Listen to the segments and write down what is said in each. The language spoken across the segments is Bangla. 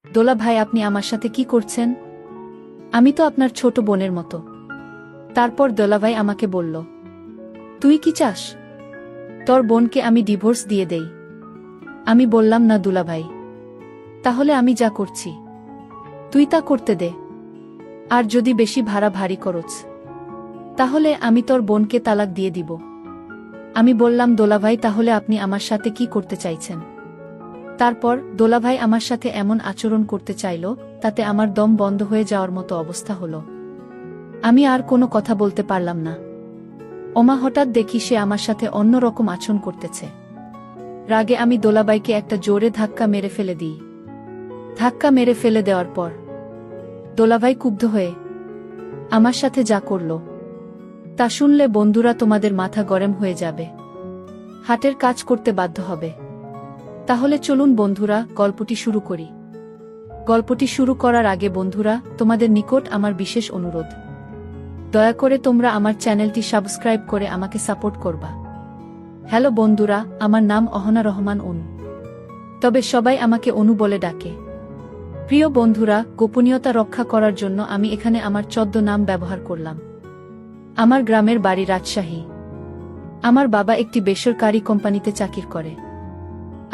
দোলা ভাই, আপনি আমার সাথে কি করছেন? আমি তো আপনার ছোট বোনের মতো। তারপর দোলাভাই আমাকে বলল, তুই কি চাস তোর বোনকে আমি ডিভোর্স দিয়ে দেই? আমি বললাম, না দুলাভাই, তাহলে আমি যা করছি তুই তা করতে দে। আর যদি বেশি ভাড়া ভারী করছ তাহলে আমি তোর বোনকে তালাক দিয়ে দিব। আমি বললাম, দোলাভাই, তাহলে আপনি আমার সাথে কি করতে চাইছেন? তারপর দোলাভাই আমার সাথে এমন আচরণ করতে চাইল, তাতে আমার দম বন্ধ হয়ে যাওয়ার মতো অবস্থা হলো। আমি আর কোনো কথা বলতে পারলাম না। ওমা হঠাৎ দেখি সে আমার সাথে অন্য রকম আচরণ করতেছে। রাগে আমি দোলাভাইকে একটা জোরে ধাক্কা মেরে ফেলে দিই। ধাক্কা মেরে ফেলে দেওয়ার পর দোলাভাই ক্ষুব্ধ হয়ে আমার সাথে যা করল তা শুনলে বন্ধুরা তোমাদের মাথা গরম হয়ে যাবে, হাটের কাজ করতে বাধ্য হবে। তাহলে চলুন বন্ধুরা, গল্পটি শুরু করি। গল্পটি শুরু করার আগে বন্ধুরা, তোমাদের নিকট আমার বিশেষ অনুরোধ, দয়া করে তোমরা আমার চ্যানেলটি সাবস্ক্রাইব করে আমাকে সাপোর্ট করবা। হ্যালো বন্ধুরা, আমার নাম অহনা রহমান অনু, তবে সবাই আমাকে অনু বলে ডাকে। প্রিয় বন্ধুরা, গোপনীয়তা রক্ষা করার জন্য আমি এখানে আমার নাম ব্যবহার করলাম। আমার গ্রামের বাড়ি রাজশাহী। আমার বাবা একটি বেসরকারি কোম্পানিতে চাকরি করে,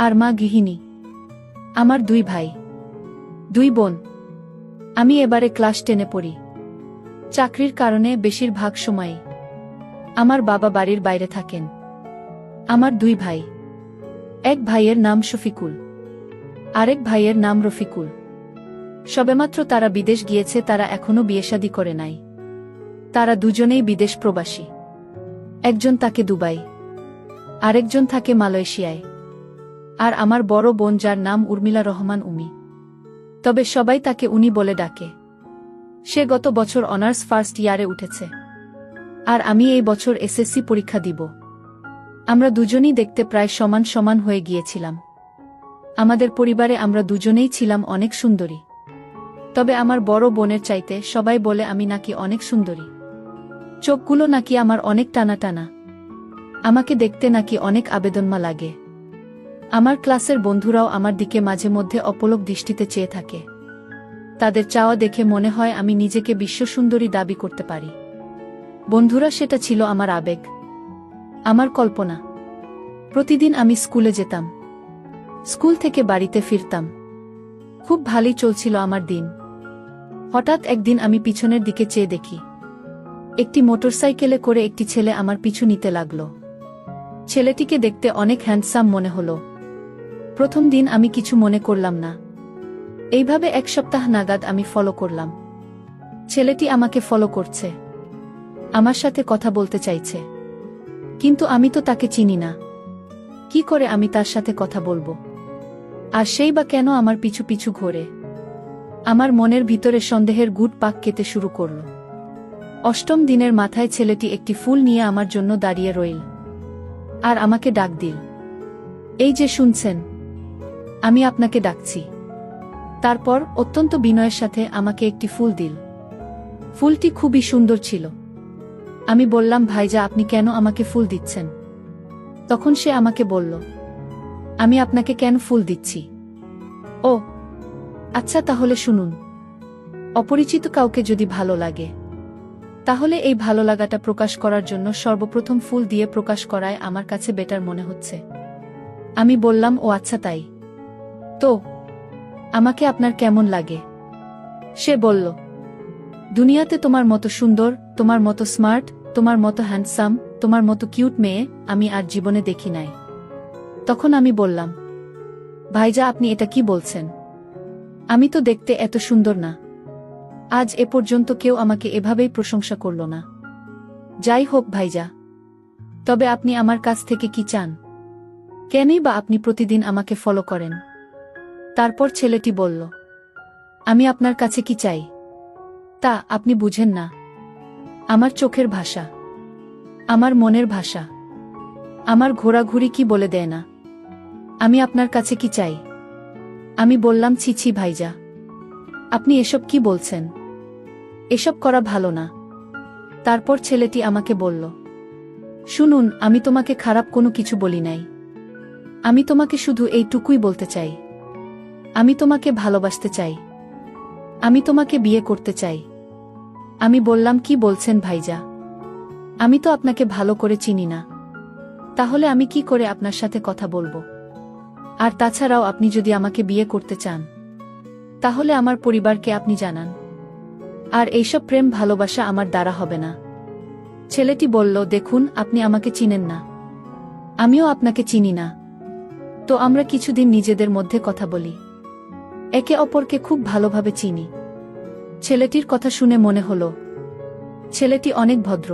আর মা গৃহিণী। আমার 2 ভাই 2 বোন। আমি এবারে ক্লাস 10-এ পড়ি। চাকরির কারণে বেশিরভাগ সময়ই আমার বাবা বাড়ির বাইরে থাকেন। আমার 2 ভাই, এক ভাইয়ের নাম শফিকুল, আরেক ভাইয়ের নাম রফিকুল। সবেমাত্র তারা বিদেশ গিয়েছে, তারা এখনো বিয়ে-শাদী করে নাই। তারা দুজনেই বিদেশ প্রবাসী। একজন থাকে দুবাই, আরেকজন থাকে মালয়েশিয়ায়। আর আমার বড় বোন, যার নাম উর্মিলা রহমান উমি, তবে সবাই তাকে উনি বলে ডাকে। সে গত বছর অনার্স ফার্স্ট ইয়ারে উঠেছে, আর আমি এই বছর এসএসসি পরীক্ষা দিব। আমরা দুজনেই দেখতে প্রায় সমান সমান হয়ে গিয়েছিলাম। আমাদের পরিবারে আমরা দুজনেই ছিলাম অনেক সুন্দরী, তবে আমার বড় বোনের চাইতে সবাই বলে আমি নাকি অনেক সুন্দরী। চোখগুলো নাকি আমার অনেক টানা টানা, আমাকে দেখতে নাকি অনেক আবেদনমা লাগে। আমার ক্লাসের বন্ধুরাও আমার দিকে মাঝে মধ্যে অপলক দৃষ্টিতে চেয়ে থাকে। তাদের চাওয়া দেখে মনে হয় আমি নিজেকে বিশ্বসুন্দরী দাবি করতে পারি। বন্ধুরা, সেটা ছিল আমার আবেগ, আমার কল্পনা। প্রতিদিন আমি স্কুলে যেতাম, স্কুল থেকে বাড়িতে ফিরতাম। খুব ভালোই চলছিল আমার দিন। হঠাৎ একদিন আমি পিছনের দিকে চেয়ে দেখি, একটি মোটরসাইকেলে করে একটি ছেলে আমার পিছু নিতে লাগল। ছেলেটিকে দেখতে অনেক হ্যান্ডসাম মনে হলো। প্রথম দিন আমি কিছু মনে করলাম না। এইভাবে 1 সপ্তাহ নাগাদ আমি ফলো করলাম। ছেলেটি আমাকে ফলো করছে, আমার সাথে কথা বলতে চাইছে, কিন্তু আমি তো তাকে চিনি না। কি করে আমি তার সাথে কথা বলবো? আর সেই বা কেন আমার পিছু পিছু ঘোরে? আমার মনের ভিতরে সন্দেহের গুড় পাক খেতে শুরু করল। 8ম দিনের মাথায় ছেলেটি একটি ফুল নিয়ে আমার জন্য দাঁড়িয়ে রইল, আর আমাকে ডাক দিল, এই যে শুনছেন, আমি আপনাকে ডাকছি। তারপর অত্যন্ত বিনয়ের সাথে আমাকে একটি ফুল দিল। ফুলটি খুবই সুন্দর ছিল। আমি বললাম, ভাইজা, আপনি কেন আমাকে ফুল দিচ্ছেন? তখন সে আমাকে বলল, আমি আপনাকে কেন ফুল দিচ্ছি? ও আচ্ছা, তাহলে শুনুন। অপরিচিত কাউকে যদি ভালো লাগে, তাহলে এই ভালো লাগাটা প্রকাশ করার জন্য সর্বপ্রথম ফুল দিয়ে প্রকাশ করায় আমার কাছে বেটার মনে হচ্ছে। আমি বললাম, ও আচ্ছা, তাই তো আমাকে আপনার কেমন লাগে? সে বলল, দুনিয়াতে তোমার মতো সুন্দর, তোমার মতো স্মার্ট, তোমার মতো হ্যান্ডসাম, তোমার মতো কিউট মেয়ে আমি আর জীবনে দেখি নাই। তখন আমি বললাম, ভাইজা, আপনি এটা কি বলছেন? আমি তো দেখতে এত সুন্দর না। আজ এ পর্যন্ত কেউ আমাকে এভাবেই প্রশংসা করল না। যাই হোক ভাইজা, তবে আপনি আমার কাছ থেকে কি চান? কেনই বা আপনি প্রতিদিন আমাকে ফলো করেন? তারপর ছেলেটি বলল, আমি আপনার কাছে কি চাই তা আপনি বুঝেন না। আমার চোখের ভাষা, আমার মনের ভাষা, আমার ঘোরাঘুরি কি বলে দেয় না আমি আপনার কাছে কি চাই? আমি বললাম, ছি ছি ভাইজা, আপনি এসব কি বলছেন? এসব করা ভালো না। তারপর ছেলেটি আমাকে বলল, শুনুন, আমি তোমাকে খারাপ কোনো কিছু বলি নাই। আমি তোমাকে শুধু এইটুকুই বলতে চাই, আমি তোমাকে ভালোবাসতে চাই। আমি তোমাকে বিয়ে করতে চাই। আমি বললাম, কি বলছেন ভাইজা? আমি তো আপনাকে ভালো করে চিনি না। তাহলে আমি কি করে আপনার সাথে কথা বলবো? আর তাছাড়াও আপনি যদি আমাকে বিয়ে করতে চান, তাহলে আমার পরিবারকে আপনি জানান। আর এইসব প্রেম ভালোবাসা আমার দ্বারা হবে না। ছেলেটি বলল, দেখুন, আপনি আমাকে চিনেন না, আমিও আপনাকে চিনি না। তো আমরা কিছুদিন নিজেদের মধ্যে কথা বলি, একে অপরকে খুব ভালোভাবে চিনি। ছেলেটির কথা শুনে মনে হলো ছেলেটি অনেক ভদ্র।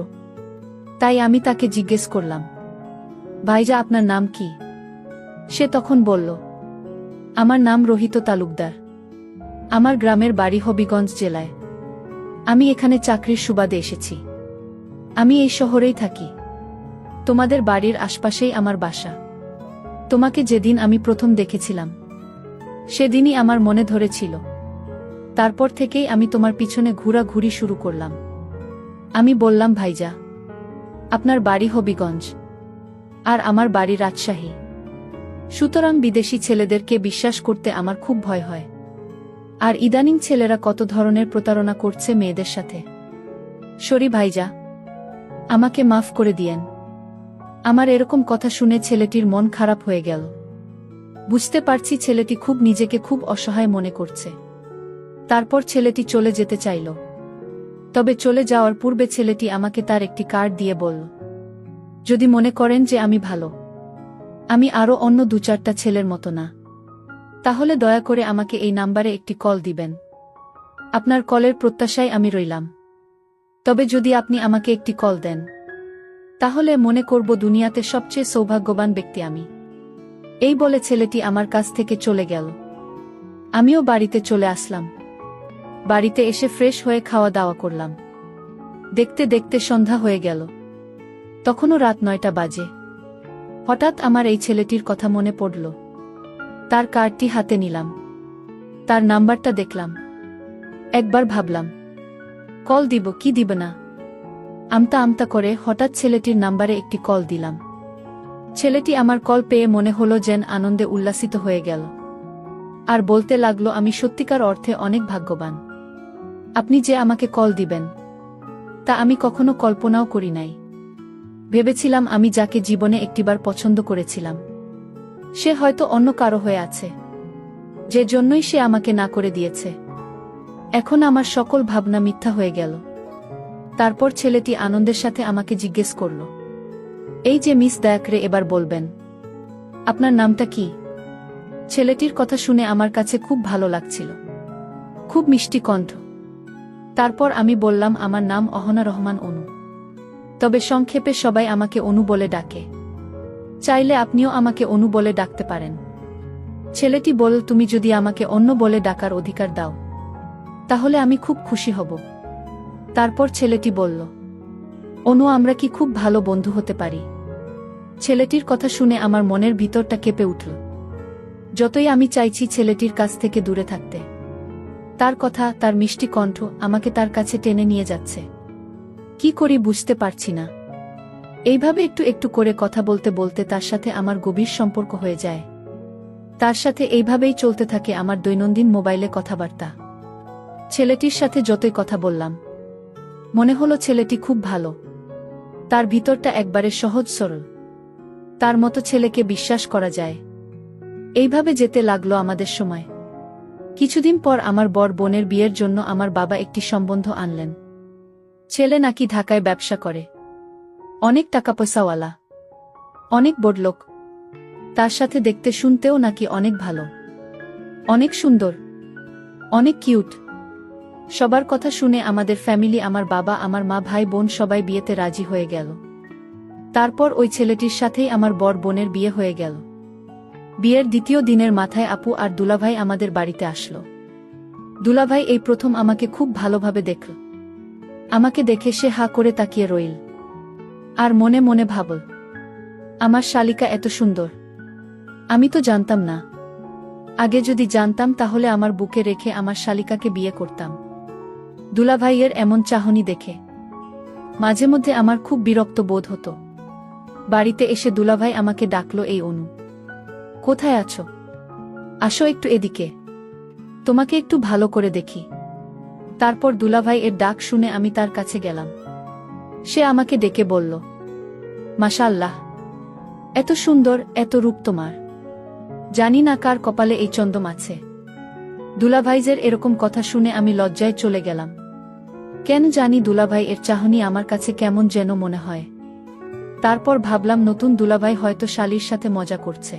তাই আমি তাকে জিজ্ঞেস করলাম, ভাইজা, আপনার নাম কি? সে তখন বলল, আমার নাম রোহিত তালুকদার। আমার গ্রামের বাড়ি হবিগঞ্জ জেলায়। আমি এখানে চাকরির সুবাদে এসেছি। আমি এই শহরেই থাকি। তোমাদের বাড়ির আশপাশেই আমার বাসা। তোমাকে যেদিন আমি প্রথম দেখেছিলাম, সেদিনই আমার মনে ধরেছিল। তারপর থেকেই আমি তোমার পিছনে ঘোরাঘুরি শুরু করলাম। আমি বললাম, ভাইজা, আপনার বাড়ি হবিগঞ্জ আর আমার বাড়ি রাজশাহী। সুতরাং বিদেশি ছেলেদেরকে বিশ্বাস করতে আমার খুব ভয় হয়। আর ইদানিং ছেলেরা কত ধরনের প্রতারণা করছে মেয়েদের সাথে। সরি ভাইজা, আমাকে মাফ করে দিয়েন। আমার এরকম কথা শুনে ছেলেটির মন খারাপ হয়ে গেল। বুঝতে পারছি ছেলেটি খুব নিজেকে খুব অসহায় মনে করছে। তারপর ছেলেটি চলে যেতে চাইল। তবে চলে যাওয়ার পূর্বে ছেলেটি আমাকে তার একটি কার্ড দিয়ে বলল, যদি মনে করেন যে আমি ভালো, আমি আরও অন্য 2-4টা ছেলের মতো না, তাহলে দয়া করে আমাকে এই নাম্বারে একটি কল দিবেন। আপনার কলের প্রত্যাশায় আমি রইলাম। তবে যদি আপনি আমাকে একটি কল দেন, তাহলে মনে করব দুনিয়াতে সবচেয়ে সৌভাগ্যবান ব্যক্তি আমি। এই বলে ছেলেটি আমার কাছ থেকে চলে গেল। আমিও বাড়িতে চলে আসলাম। বাড়িতে এসে ফ্রেশ হয়ে খাওয়া দাওয়া করলাম। দেখতে দেখতে সন্ধ্যা হয়ে গেল। তখনও রাত 9টা বাজে। হঠাৎ আমার এই ছেলেটির কথা মনে পড়ল। তার কার্ডটি হাতে নিলাম। তার নাম্বারটা দেখলাম। একবার ভাবলাম, কল দিব কি দিব না। আমতা আমতা করে হঠাৎ ছেলেটির নাম্বারে একটি কল দিলাম। ছেলেটি আমার কল পেয়ে মনে হলো যেন আনন্দে উল্লাসিত হয়ে গেল। আর বলতে লাগলো, আমি সত্যিকার অর্থে অনেক ভাগ্যবান। আপনি যে আমাকে কল দিবেন, তা আমি কখনো কল্পনাও করি নাই। ভেবেছিলাম আমি যাকে জীবনে একটিবার পছন্দ করেছিলাম, সে হয়তো অন্য কারো হয়ে আছে, যে জন্যই সে আমাকে না করে দিয়েছে। এখন আমার সকল ভাবনা মিথ্যা হয়ে গেল। তারপর ছেলেটি আনন্দের সাথে আমাকে জিজ্ঞেস করল, এই যে মিস দয়াকরে, এবার বলবেন আপনার নামটা কি? ছেলেটির কথা শুনে আমার কাছে খুব ভালো লাগছিল। খুব মিষ্টি কণ্ঠ। তারপর আমি বললাম, আমার নাম অহনা রহমান অনু। তবে সংক্ষেপে সবাই আমাকে অনু বলে ডাকে। চাইলে আপনিও আমাকে অনু বলে ডাকতে পারেন। ছেলেটি বলল, তুমি যদি আমাকে অন্য বলে ডাকার অধিকার দাও, তাহলে আমি খুব খুশি হব। তারপর ছেলেটি বলল, অনু, আমরা কি খুব ভালো বন্ধু হতে পারি? ছেলেটির কথা শুনে আমার মনের ভিতরটা কেঁপে উঠল। যতই আমি চাইছি ছেলেটির কাছ থেকে দূরে থাকতে, তার কথা, তার মিষ্টি কণ্ঠ আমাকে তার কাছে টেনে নিয়ে যাচ্ছে। কি করি বুঝতে পারছি না। এইভাবে একটু একটু করে কথা বলতে বলতে তার সাথে আমার গভীর সম্পর্ক হয়ে যায়। তার সাথে এইভাবেই চলতে থাকে আমার দৈনন্দিন মোবাইলে কথাবার্তা। ছেলেটির সাথে যতই কথা বললাম, মনে হলো ছেলেটি খুব ভালো। তার ভিতরটা একবারে সহজ সরল। তার মতো ছেলেকে বিশ্বাস করা যায়। এইভাবে যেতে লাগলো আমাদের সময়। কিছুদিন পর আমার বড় বোনের বিয়ের জন্য আমার বাবা একটি সম্বন্ধ আনলেন। ছেলে নাকি ঢাকায় ব্যবসা করে, অনেক টাকা পয়সাওয়ালা, অনেক বড়লোক। তার সাথে দেখতে শুনতেও নাকি অনেক ভালো, অনেক সুন্দর, অনেক কিউট। সবার কথা শুনে আমাদের ফ্যামিলি, আমার বাবা, আমার মা, ভাই বোন সবাই বিয়েতে রাজি হয়ে গেল। তারপর ওই ছেলেটির সাথেই আমার বড় বোনের বিয়ে হয়ে গেল। বিয়ের দ্বিতীয় দিনের মাথায় আপু আর দুলাভাই আমাদের বাড়িতে আসলো। দুলাভাই এই প্রথম আমাকে খুব ভালোভাবে দেখল। আমাকে দেখে সে হা করে তাকিয়ে রইল। আর মনে মনে ভাবল, আমার শালিকা এত সুন্দর, আমি তো জানতাম না। আগে যদি জানতাম তাহলে আমার বুকে রেখে আমার শালিকাকে বিয়ে করতাম। দুলাভাইয়ের এমন চাহনি দেখে মাঝে মধ্যে আমার খুব বিরক্ত বোধ হতো। বাড়িতে এসে দুলাভাই আমাকে ডাকলো, এই অনু, কোথায় আছো? আসো একটু এদিকে। তোমাকে একটু ভালো করে দেখি। তারপর দুলাভাই এর ডাক শুনে আমি তার কাছে গেলাম। সে আমাকে ডেকে বলল, মাশাআল্লাহ, এত সুন্দর, এত রূপ তোমার। জানি না কার কপালে এই চন্দম আছে। দুলাভাইজের এরকম কথা শুনে আমি লজ্জায় চলে গেলাম। কেন জানি দুলাভাই এর চাহনি আমার কাছে কেমন যেন মনে হয়। তারপর ভাবলাম নতুন দুলাভাই হয়তো শালির সাথে মজা করছে।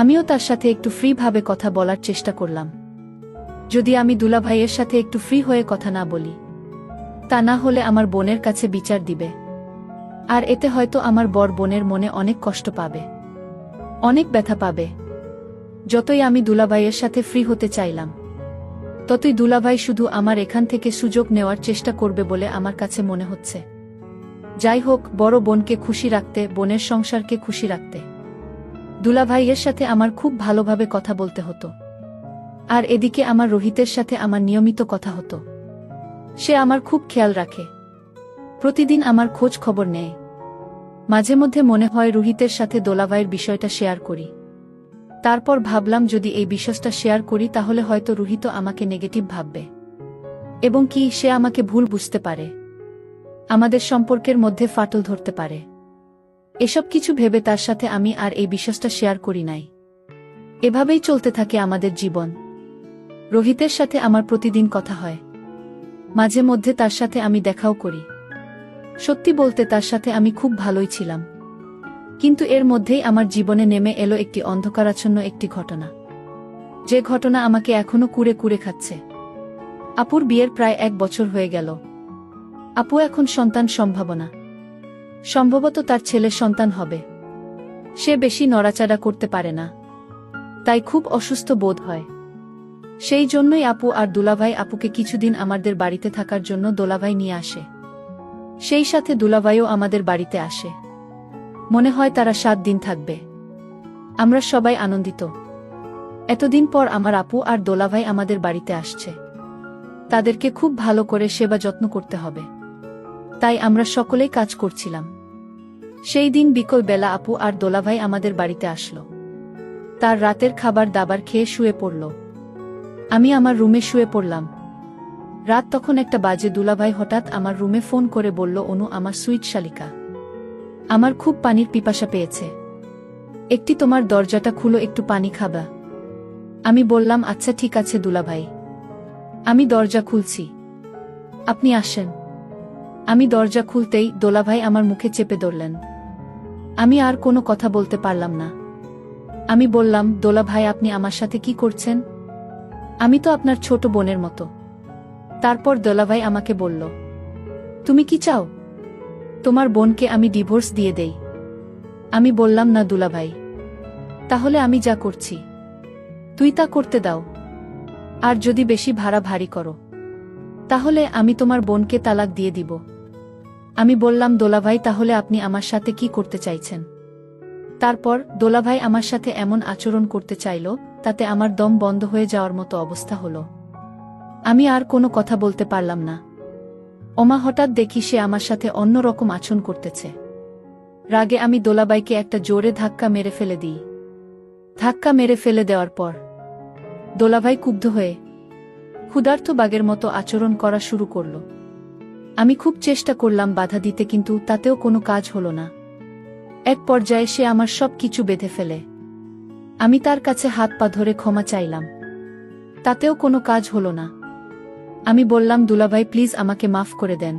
আমিও তার সাথে একটু ফ্রি ভাবে কথা বলার চেষ্টা করলাম। যদি আমি দুলাভাইয়ের সাথে একটু ফ্রি হয়ে কথা না বলি, তা না হলে আমার বোনের কাছে বিচার দিবে। আর এতে হয়তো আমার বর বোনের মনে অনেক কষ্ট পাবে, অনেক ব্যথা পাবে। যতই আমি দুলাভাইয়ের সাথে ফ্রি হতে চাইলাম, ততই দুলাভাই শুধু আমার এখান থেকে সুযোগ নেওয়ার চেষ্টা করবে বলে আমার কাছে মনে হচ্ছে। যাই হোক, বড় বোনকে খুশি রাখতে, বোনের সংসারকে খুশি রাখতে দুলাভাইয়ের সাথে আমার খুব ভালোভাবে কথা বলতে হতো। আর এদিকে আমার রোহিতের সাথে আমার নিয়মিত কথা হতো। সে আমার খুব খেয়াল রাখে, প্রতিদিন আমার খোঁজ খবর নেয়। মাঝে মধ্যে মনে হয় রোহিতের সাথে দোলাভাইয়ের বিষয়টা শেয়ার করি। তারপর ভাবলাম যদি এই বিষয়টা শেয়ার করি তাহলে হয়তো রোহিত আমাকে নেগেটিভ ভাববে, এবং কি সে আমাকে ভুল বুঝতে পারে, আমাদের সম্পর্কের মধ্যে ফাটল ধরতে পারে। এসব কিছু ভেবে তার সাথে আমি আর এই বিষয়টা শেয়ার করি নাই। এভাবেই চলতে থাকে আমাদের জীবন। রোহিতের সাথে আমার প্রতিদিন কথা হয়, মাঝে মধ্যে তার সাথে আমি দেখাও করি। সত্যি বলতে তার সাথে আমি খুব ভালোই ছিলাম। কিন্তু এর মধ্যেই আমার জীবনে নেমে এলো একটি অন্ধকারাচ্ছন্ন একটি ঘটনা, যে ঘটনা আমাকে এখনো কুরে কুরে খাচ্ছে। আপুর বিয়ের প্রায় 1 বছর হয়ে গেল। আপু এখন সন্তান সম্ভবত তার ছেলে সন্তান হবে। সে বেশি নড়াচড়া করতে পারে না, তাই খুব অসুস্থ বোধ হয়। সেই জন্যই আপু আর দুলাভাই আপুকে কিছুদিন আমাদের বাড়িতে থাকার জন্য দোলাভাই নিয়ে আসে। সেই সাথে দুলাভাইও আমাদের বাড়িতে আসে। মনে হয় তারা 7 দিন থাকবে। আমরা সবাই আনন্দিত। এতদিন পর আমার আপু আর দোলাভাই আমাদের বাড়িতে আসছে। তাদেরকে খুব ভালো করে সেবা যত্ন করতে হবে, তাই আমরা সকলেই কাজ করছিলাম। সেই দিন বিকেল বেলা আপু আর দোলাভাই আমাদের বাড়িতে আসলো। তার রাতের খাবার দাবার খেয়ে শুয়ে পড়ল। আমি আমার রুমে শুয়ে পড়লাম। রাত তখন 1টা বাজে। দুলাভাই হঠাৎ আমার রুমে ফোন করে বলল, অনু আমার সুইট শালিকা, আমার খুব পানির পিপাসা পেয়েছে, একটি তোমার দরজাটা খুলো, একটু পানি খাবা। আমি বললাম, আচ্ছা ঠিক আছে দুলাভাই, আমি দরজা খুলছি, আপনি আসেন। আমি দরজা খুলতেই দোলাভাই আমার মুখে চেপে ধরলেন। আমি আর কোনো কথা বলতে পারলাম না। আমি বললাম, দোলাভাই আপনি আমার সাথে কি করছেন? আমি তো আপনার ছোট বোনের মতো। তারপর দোলাভাই আমাকে বলল, তুমি কি চাও তোমার বোনকে আমি ডিভোর্স দিয়ে দেই? আমি বললাম, না দুলাভাই, তাহলে আমি যা করছি তুই তা করতে দাও। আর যদি বেশি ভাড়া ভারী করো, তাহলে আমি তোমার বোনকে তালাক দিয়ে দিব। আমি বললাম, দোলাভাই তাহলে আপনি আমার সাথে কি করতে চাইছেন? তারপর দোলাভাই আমার সাথে এমন আচরণ করতে চাইল, তাতে আমার দম বন্ধ হয়ে যাওয়ার মতো অবস্থা হলো। আমি আর কোনো কথা বলতে পারলাম না। ওমা হঠাৎ দেখি সে আমার সাথে অন্য রকম আচরণ করতেছে। রাগে আমি দোলাভাইকে একটা জোরে ধাক্কা মেরে ফেলে দিই। ধাক্কা মেরে ফেলে দেওয়ার পর দোলাভাই ক্ষুব্ধ হয়ে ক্ষুধার্ত বাঘের মতো আচরণ করা শুরু করল। আমি খুব চেষ্টা করলাম বাধা দিতে, কিন্তু তাতেও কোনো কাজ হলো না। এক পর্যায়ে সে আমার সব কিছু বেঁধে ফেলে। আমি তার কাছে হাত পা ধরে ক্ষমা চাইলাম, তাতেও কোনো কাজ হলো না। আমি বললাম, দুলাভাই প্লিজ আমাকে মাফ করে দেন,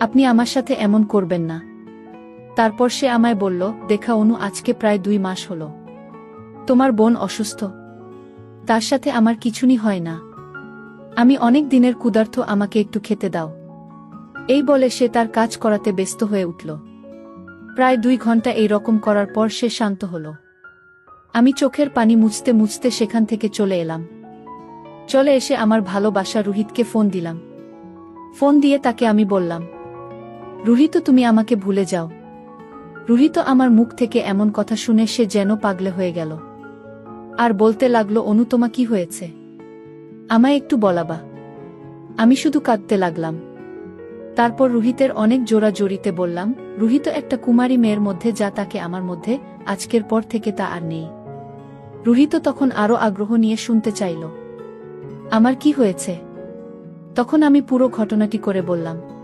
আপনি আমার সাথে এমন করবেন না। তারপর সে আমায় বলল, দেখা অনু, আজকে প্রায় 2 মাস হলো তোমার বোন অসুস্থ, তার সাথে আমার কিছুই হয় না। আমি অনেক দিনের ক্ষুধার্ত, আমাকে একটু খেতে দাও। এই বলে সে তার কাজ করাতে ব্যস্ত হয়ে উঠল। প্রায় 2 ঘন্টা এই রকম করার পর সে শান্ত হল। আমি চোখের পানি মুছতে মুছতে সেখান থেকে চলে এলাম। চলে এসে আমার ভালোবাসা রোহিতকে ফোন দিলাম। ফোন দিয়ে তাকে আমি বললাম, রোহিত তুমি আমাকে ভুলে যাও। রোহিত আমার মুখ থেকে এমন কথা শুনে সে যেন পাগলে হয়ে গেল, আর বলতে লাগলো, অনু তোমা কি হয়েছে, আমায় একটু বলাবা। আমি শুধু কাঁদতে লাগলাম। তারপর রোহিতের অনেক জোরাজোরিতে বললাম, রোহিত একটা কুমারী মেয়ের মধ্যে যা তাকে আমার মধ্যে, আজকের পর থেকে তা আর নেই। রোহিত তখন আরো আগ্রহ নিয়ে শুনতে চাইল। আমার কি হয়েছে? তখন আমি পুরো ঘটনাটি করে বললাম।